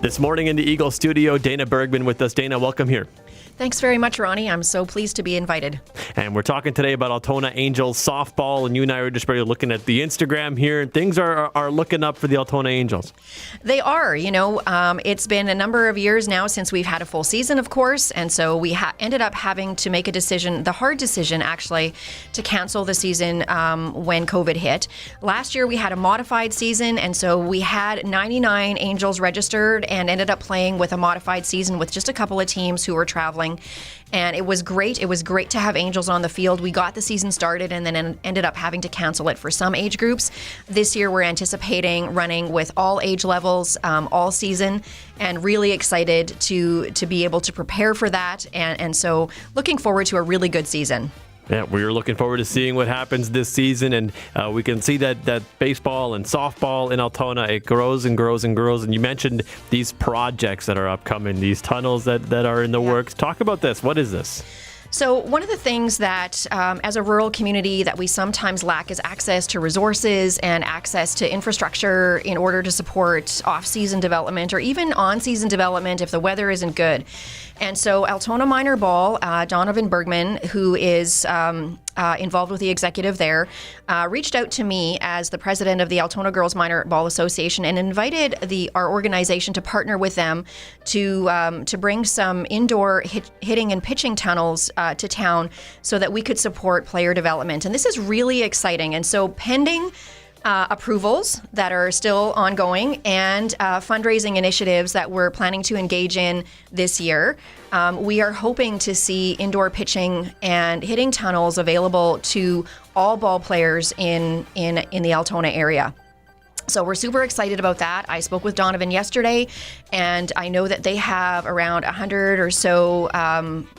This morning in the Eagle studio, Dana Bergman with us. Dana, welcome here. Thanks very much, Ronnie. I'm so pleased to be invited. And we're talking today about Altona Angels softball, and you and I were just barely looking at the Instagram here, and things are looking up for the Altona Angels. They are. It's been a number of years now since we've had a full season, of course, and so we ended up having to make a decision, the hard decision actually, to cancel the season when COVID hit. Last year we had a modified season, and so we had 99 Angels registered and ended up playing with a modified season with just a couple of teams who were traveling. And it was great. It was great to have Angels on the field. We got the season started and then ended up having to cancel it for some age groups. This year we're anticipating running with all age levels all season, and really excited to be able to prepare for that. And so looking forward to a really good season. Yeah, we're looking forward to seeing what happens this season, and we can see that baseball and softball in Altona, it grows and grows and grows. And you mentioned these projects that are upcoming, these tunnels that are in the works. Talk about this. What is this? So one of the things that as a rural community that we sometimes lack is access to resources and access to infrastructure in order to support off-season development or even on-season development if the weather isn't good. And so Altona Minor Ball, Donovan Bergman, who is involved with the executive there, reached out to me as the president of the Altona Girls Minor Ball Association and invited our organization to partner with them to bring some indoor hitting and pitching tunnels to town so that we could support player development. And this is really exciting. And so pending approvals that are still ongoing and fundraising initiatives that we're planning to engage in this year, we are hoping to see indoor pitching and hitting tunnels available to all ball players in the Altona area. So we're super excited about that. I spoke with Donovan yesterday, and I know that they have around 100 or so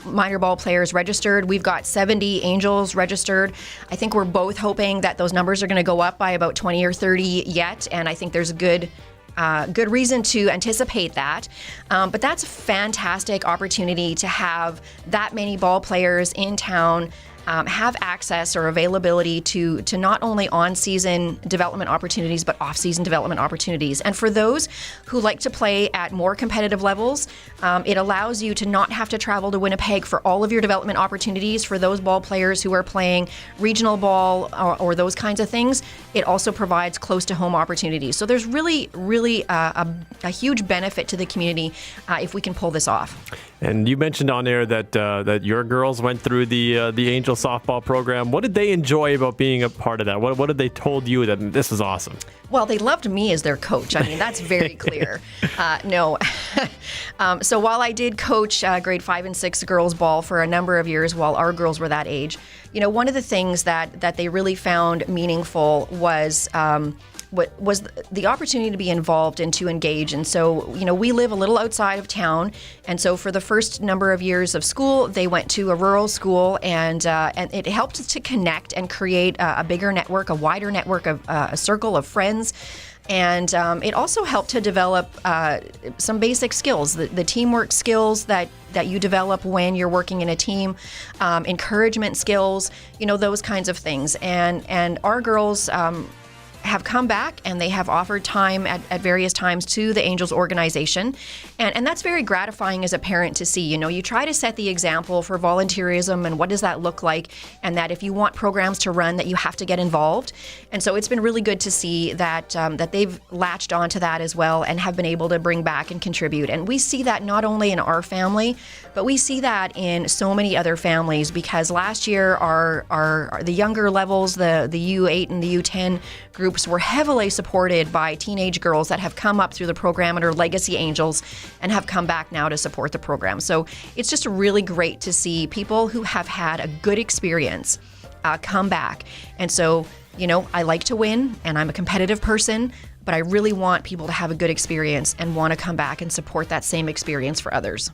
minor ball players registered. We've got 70 Angels registered. I think we're both hoping that those numbers are going to go up by about 20 or 30 yet, and I think there's a good reason to anticipate that. But that's a fantastic opportunity to have that many ball players in town have access or availability to not only on-season development opportunities, but off-season development opportunities. And for those who like to play at more competitive levels, it allows you to not have to travel to Winnipeg for all of your development opportunities. For those ball players who are playing regional ball or those kinds of things, it also provides close-to-home opportunities. So there's really a huge benefit to the community if we can pull this off. And you mentioned on air that your girls went through the Angel softball program. What did they enjoy about being a part of that? What did they told you that this is awesome? Well, they loved me as their coach. I mean, that's very clear. No. So while I did coach grade 5 and 6 girls ball for a number of years while our girls were that age, one of the things that they really found meaningful was the opportunity to be involved and to engage. And so, we live a little outside of town. And so for the first number of years of school, they went to a rural school, and it helped to connect and create a bigger network, a wider network of a circle of friends. And it also helped to develop some basic skills, the teamwork skills that you develop when you're working in a team, encouragement skills, those kinds of things. And our girls have come back and they have offered time at various times to the Angels organization. And that's very gratifying as a parent to see. You try to set the example for volunteerism and what does that look like, and that if you want programs to run, that you have to get involved. And so it's been really good to see that they've latched onto that as well and have been able to bring back and contribute. And we see that not only in our family, but we see that in so many other families, because last year the younger levels, the U8 and the U10 groups were heavily supported by teenage girls that have come up through the program and are legacy Angels and have come back now to support the program. So it's just really great to see people who have had a good experience come back. And so, I like to win and I'm a competitive person, but I really want people to have a good experience and want to come back and support that same experience for others.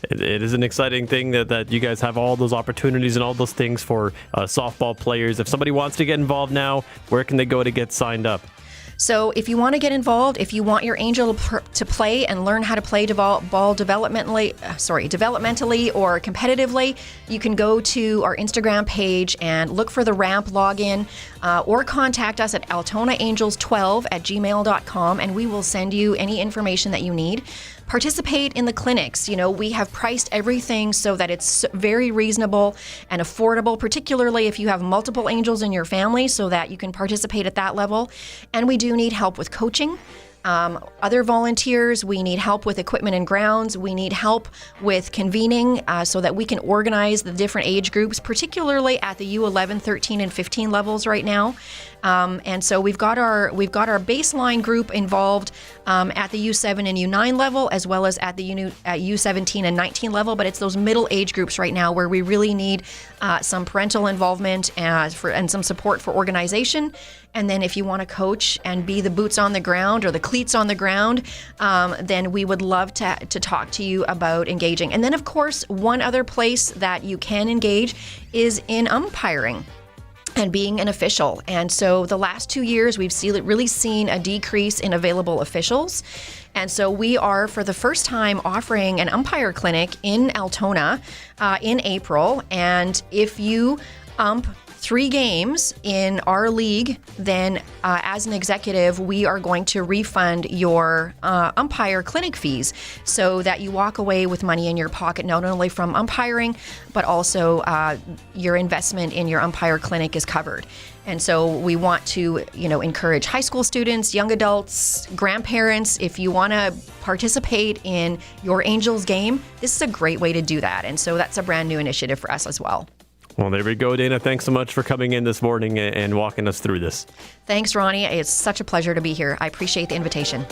It is an exciting thing that you guys have all those opportunities and all those things for softball players. If somebody wants to get involved now, where can they go to get signed up? So if you want to get involved, if you want your angel to play and learn how to play ball developmentally or competitively, you can go to our Instagram page and look for the ramp login, or contact us at altonaangels12@gmail.com, and we will send you any information that you need. Participate in the clinics. We have priced everything so that it's very reasonable and affordable, particularly if you have multiple angels in your family, so that you can participate at that level. And we do need help with coaching. Other volunteers, we need help with equipment and grounds. We need help with convening so that we can organize the different age groups, particularly at the U11, 13, and 15 levels right now. And so we've got our baseline group involved at the U7 and U9 level, as well as at the U17 and 19 level. But it's those middle age groups right now where we really need some parental involvement and some support for organization. And then if you want to coach and be the boots on the ground or the cleats on the ground, then we would love to talk to you about engaging. And then, of course, one other place that you can engage is in umpiring and being an official. And so the last 2 years, we've really seen a decrease in available officials. And so we are, for the first time, offering an umpire clinic in Altona in April. And if you ump 3 games in our league, then as an executive, we are going to refund your umpire clinic fees so that you walk away with money in your pocket, not only from umpiring, but also your investment in your umpire clinic is covered. And so we want to, encourage high school students, young adults, grandparents. If you want to participate in your Angels game, this is a great way to do that. And so that's a brand new initiative for us as well. Well, there we go, Dana. Thanks so much for coming in this morning and walking us through this. Thanks, Ronnie. It's such a pleasure to be here. I appreciate the invitation.